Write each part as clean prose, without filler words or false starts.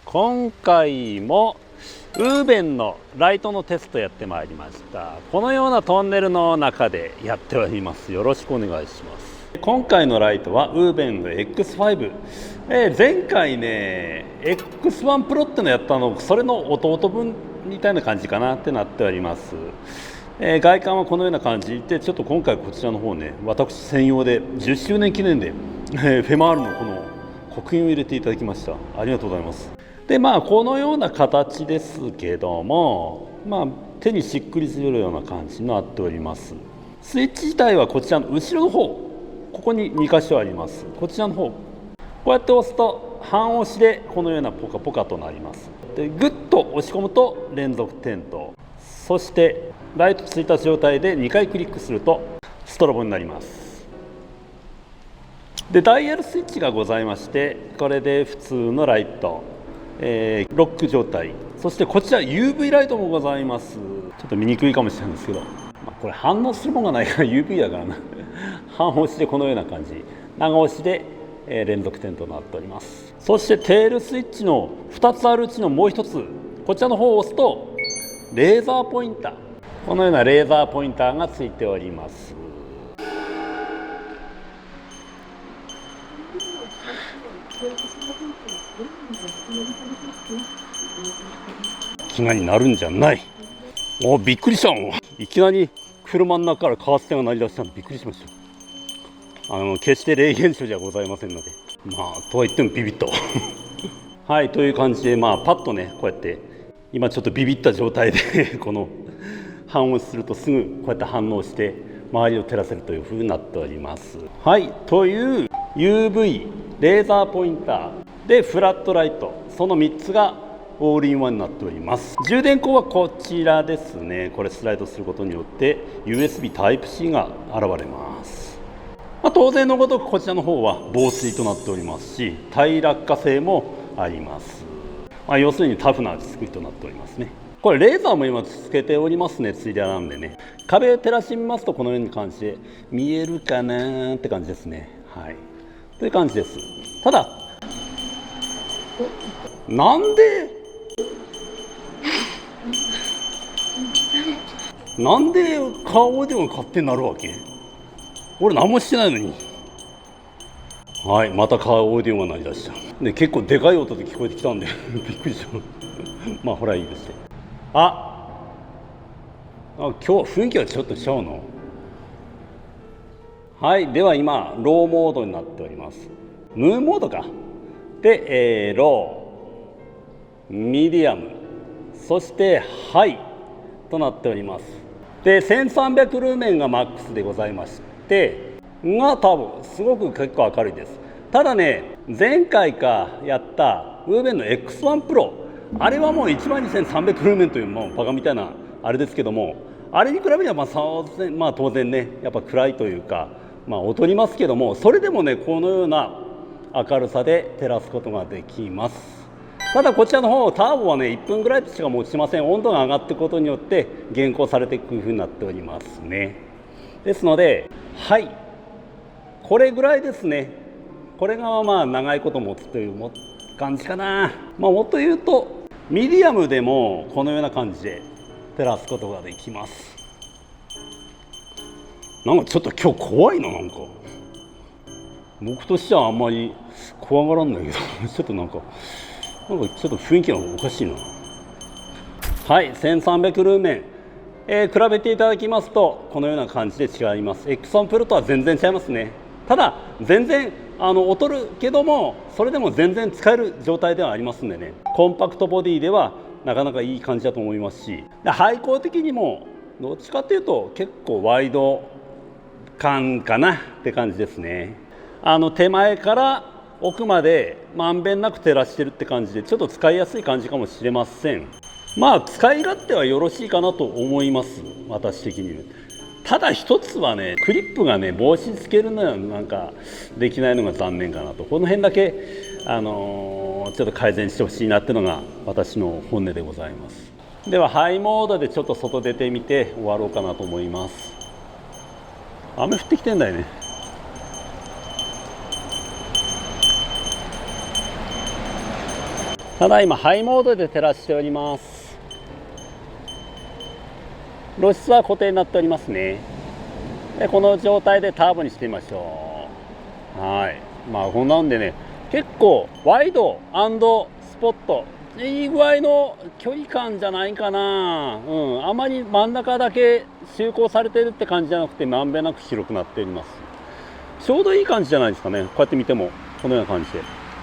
今回もウーベンのライトのテストやってまいりました。このようなトンネルの中でやっております。よろしくお願いします。今回のライトはウーベンの X5、前回ね X1 プロってのやったのそれの弟分みたいな感じかなってなっております。外観はこのような感じで、ちょっと今回こちらの方ね、私専用で10周年記念で、フェマールのこの刻印を入れていただきました。ありがとうございます。でこのような形ですけども、手にしっくりするような感じになっております。スイッチ自体はこちらの後ろの方、ここに2箇所あります。こちらの方こうやって押すと半押しでこのようなポカポカとなります。でグッと押し込むと連続点灯、そしてライトついた状態で2回クリックするとストロボになります。でダイヤルスイッチがございまして、これで普通のライト、ロック状態、そしてこちら UV ライトもございます。ちょっと見にくいかもしれないんですけど、これ反応するものがないから UV だからな半押しでこのような感じ、長押しで連続点となっております。そしてテールスイッチの2つあるうちのもう1つ、こちらの方を押すとレーザーポインター、このようなレーザーポインターがついております。気がになるんじゃない。びっくりしたもん。いきなり車の中からカーステが鳴り出したのびっくりしました。決して霊現象じゃございませんので、とは言ってもビビッとはい、という感じでパッとね、こうやって今ちょっとビビった状態でこの反応するとすぐこうやって反応して周りを照らせるという風になっております。はい、という UV レーザーポインターでフラットライト、その3つがオールインワンになっております。充電口はこちらですね。これスライドすることによって USB Type-C が現れます。当然のごとくこちらの方は防水となっておりますし、耐落下性もあります。要するにタフな作りとなっておりますね。これレーザーも今つけておりますね。ついでなんでね、壁を照らしてみますとこのような感じで見えるかなって感じですね。はい、という感じです。ただなんでカーオーディオが勝手になるわけ？俺何もしてないのに。はい、またカーオーディオが鳴り出した。で結構でかい音で聞こえてきたんでびっくりしたほらいいですね。今日雰囲気はちょっとちゃうの。はい、では今ローモードになっております。ムーンモードかで、ロー、ミディアム、そしてハイとなっております。で1300ルーメンがマックスでございましてが多分すごく結構明るいです。ただね、前回やったウーベンの X1 プロ、あれはもう12300ルーメンというもうバカみたいなあれですけども、あれに比べれば当然ねやっぱ暗いというか劣りますけども、それでもねこのような明るさで照らすことができます。ただこちらの方ターボはね1分ぐらいしか持ちません。温度が上がっていくことによって減降されていくふうになっておりますね。ですのではいこれぐらいですね。これが長いこと持つという感じかな。もっと言うとミディアムでもこのような感じで照らすことができます。なんかちょっと今日怖いな。なんか僕としてはあんまり怖がらんだけどちょっとなんかちょっと雰囲気がおかしいな。はい、1300ルーメン、比べていただきますとこのような感じで違います。 X1 プロとは全然違いますね。ただ全然劣るけども、それでも全然使える状態ではありますんでね、コンパクトボディではなかなかいい感じだと思いますし、排光的にもどっちかというと結構ワイド感かなって感じですね。手前から奥までまんべんなく照らしてるって感じで、ちょっと使いやすい感じかもしれません。使い勝手はよろしいかなと思います、私的に。ただ一つはね、クリップがね帽子つけるのはなんかできないのが残念かなと。この辺だけちょっと改善してほしいなっていうのが私の本音でございます。ではハイモードでちょっと外出てみて終わろうかなと思います。雨降ってきてんだよね。ただいまハイモードで照らしております。露出は固定になっておりますね。でこの状態でターボにしてみましょう。はい、まあこんなんでね、結構ワイド&スポットいい具合の距離感じゃないかな。あまり真ん中だけ就航されてるって感じじゃなくて、まんべんなく広くなっております。ちょうどいい感じじゃないですかね。こうやって見てもこのような感じで、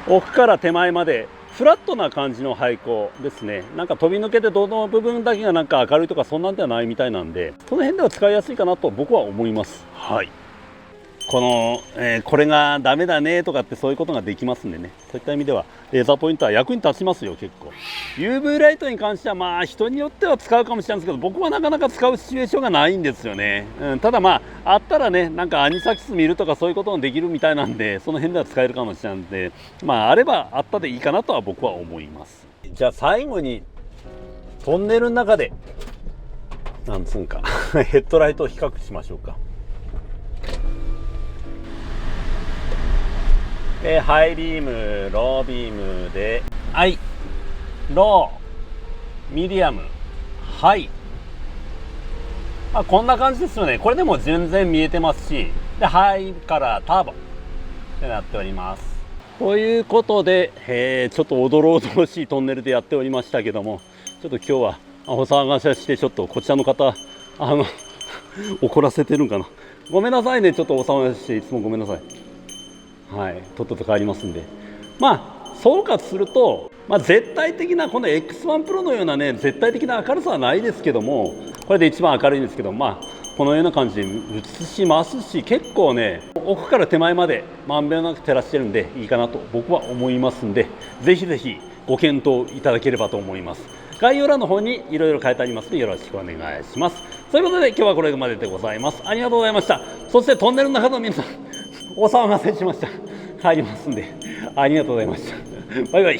奥から手前までフラットな感じの配光ですね。なんか飛び抜けてどの部分だけがなんか明るいとかそんなんではないみたいなんで、その辺では使いやすいかなと僕は思います。はい、この、これがダメだねとかってそういうことができますんでね、そういった意味ではレーザーポインター役に立ちますよ。結構 UV ライトに関してはまあ人によっては使うかもしれないんですけど、僕はなかなか使うシチュエーションがないんですよね。ただまああったらね、なんかアニサキス見るとかそういうこともできるみたいなんで、その辺では使えるかもしれないんで、まああればあったでいいかなとは僕は思います。じゃあ最後にトンネルの中でなんつうんかヘッドライトを比較しましょうか。ハイビーム、ロービームで、ハイ、ロー、ミディアム、ハイ、こんな感じですよね。これでも全然見えてますし、でハイからターボってなっております。ということで、ちょっとおどろおどろしいトンネルでやっておりましたけども、ちょっと今日はお騒がせしてちょっとこちらの方怒らせてるんかな。ごめんなさいね、ちょっとお騒がせしていつもごめんなさい。はい、とっとと帰りますんで、まあ総括すると、絶対的なこの X1 Pro のようなね絶対的な明るさはないですけども、これで一番明るいんですけど、このような感じで映しますし、結構ね奥から手前までまんべんなく照らしてるんでいいかなと僕は思いますんで、ぜひぜひご検討いただければと思います。概要欄の方にいろいろ書いてありますのでよろしくお願いします。ということで今日はこれまででございます。ありがとうございました。そしてトンネルの中の皆さんお騒がせしました。帰りますんで、ありがとうございました。バイバイ。